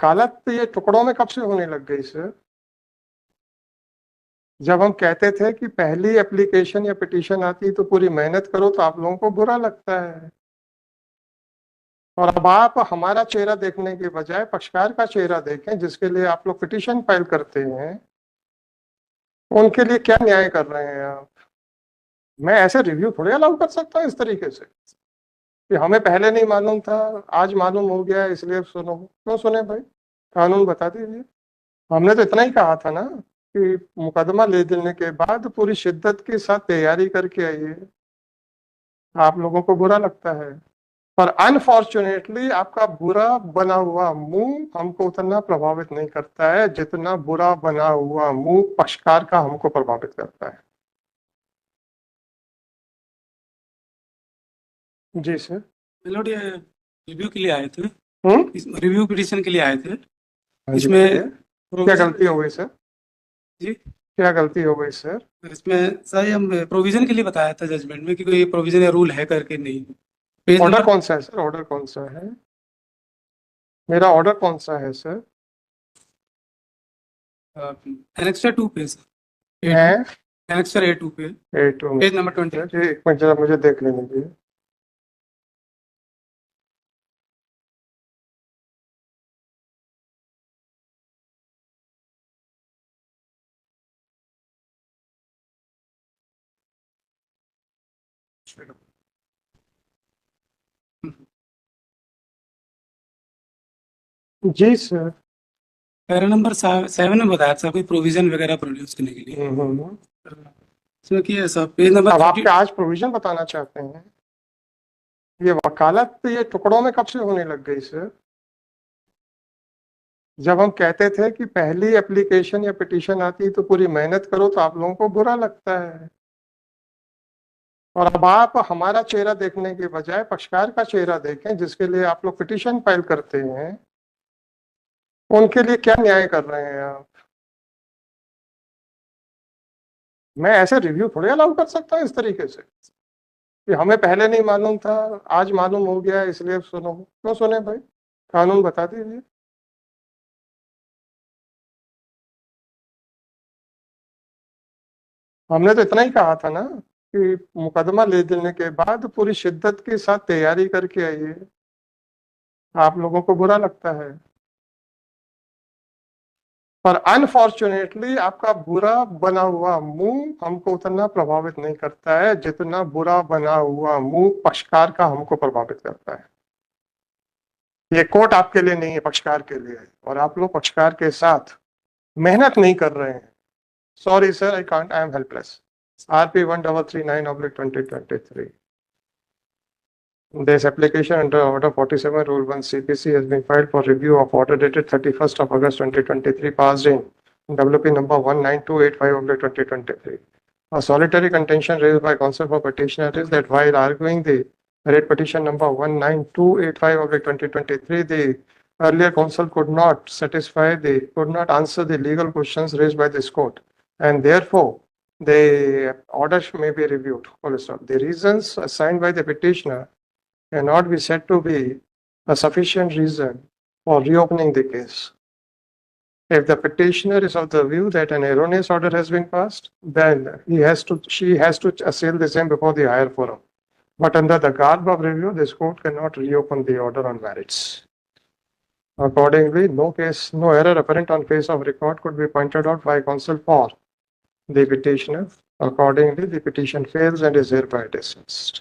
वकालत ये टुकड़ों में कब से होने लग गई सर? जब हम कहते थे कि पहली एप्लीकेशन या पिटीशन आती तो पूरी मेहनत करो तो आप लोगों को बुरा लगता है, और अब आप हमारा चेहरा देखने के बजाय पक्षकार का चेहरा देखें जिसके लिए आप लोग पिटीशन फाइल करते हैं। उनके लिए क्या न्याय कर रहे हैं आप? मैं ऐसे रिव्यू थोड़ी अलाउ कर सकता हूँ इस तरीके से कि हमें पहले नहीं मालूम था, आज मालूम हो गया इसलिए सुनो। क्यों सुने भाई? कानून बता दीजिए। हमने तो इतना ही कहा था ना कि मुकदमा ले देने के बाद पूरी शिद्दत के साथ तैयारी करके आइए। आप लोगों को बुरा लगता है, पर अनफॉर्चुनेटली आपका बुरा बना हुआ मुंह हमको उतना प्रभावित नहीं करता है जितना बुरा बना हुआ मुंह पक्षकार का हमको प्रभावित करता है। जी सर। लॉर्ड, ये रिव्यू के लिए आए थे, हम्म। रिव्यू पिटीशन के लिए आए थे। हाँ जी, इसमें क्या गलती हो गई सर? जी, क्या गलती हो गई सर? इसमें सर हम प्रोविजन के लिए बताया था जजमेंट में कि कोई प्रोविजन या रूल है करके नहीं। पेज ऑर्डर नंबर कौन सा है सर? ऑर्डर कौन सा है? मेरा ऑर्डर कौन सा है सर? एनेक्सर 2 पे सर, है एनेक्सर A2 पे, A2 में। Page number 20। एक मिनट जरा मुझे देख लेने दीजिए। जी सर। पैरा नंबर 7 में बताया था कोई प्रोविजन वगैरह प्रोड्यूस करने के लिए। इसमें क्या है सर, पेज नंबर अब आप 30। क्या आज प्रोविजन बताना चाहते हैं? ये वकालत ये टुकड़ों में कब से होने लग गई सर? जब हम कहते थे कि पहली एप्लीकेशन या पिटीशन आती तो पूरी मेहनत करो तो आप लोगों को बुरा लगता है, और अब आप हमारा चेहरा देखने के बजाय पक्षकार का चेहरा देखें जिसके लिए आप लोग पिटीशन फाइल करते हैं। उनके लिए क्या न्याय कर रहे हैं आप? मैं ऐसे रिव्यू थोड़ी अलाउ कर सकता हूँ इस तरीके से कि हमें पहले नहीं मालूम था, आज मालूम हो गया इसलिए सुनो। क्यों सुने भाई? कानून बता दीजिए। हमने तो इतना ही कहा था ना कि मुकदमा ले देने के बाद पूरी शिद्दत के साथ तैयारी करके आइए। आप लोगों को बुरा लगता है, पर अनफॉर्चुनेटली आपका बुरा बना हुआ मुंह हमको उतना प्रभावित नहीं करता है जितना बुरा बना हुआ मुंह पक्षकार का हमको प्रभावित करता है। ये कोर्ट आपके लिए नहीं है, पक्षकार के लिए है, और आप लोग पक्षकार के साथ मेहनत नहीं कर रहे हैं। Sorry sir, I can't, I am helpless. RP 1339/2023. This application under Order 47 Rule 1 CPC has been filed for review of order dated 31st of August 2023 passed in WP number 19285/2023. A solitary contention raised by counsel for petitioner is that while arguing the writ petition number 19285/2023, the earlier counsel could not answer the legal questions raised by this court, and therefore the order may be reviewed. The reasons assigned by the petitioner cannot be said to be a sufficient reason for reopening the case. If the petitioner is of the view that an erroneous order has been passed, then she has to assail the same before the higher forum. But under the garb of review, this court cannot reopen the order on merits. Accordingly, no error apparent on face of record could be pointed out by counsel for the petitioner. Accordingly, the petition fails and is hereby dismissed.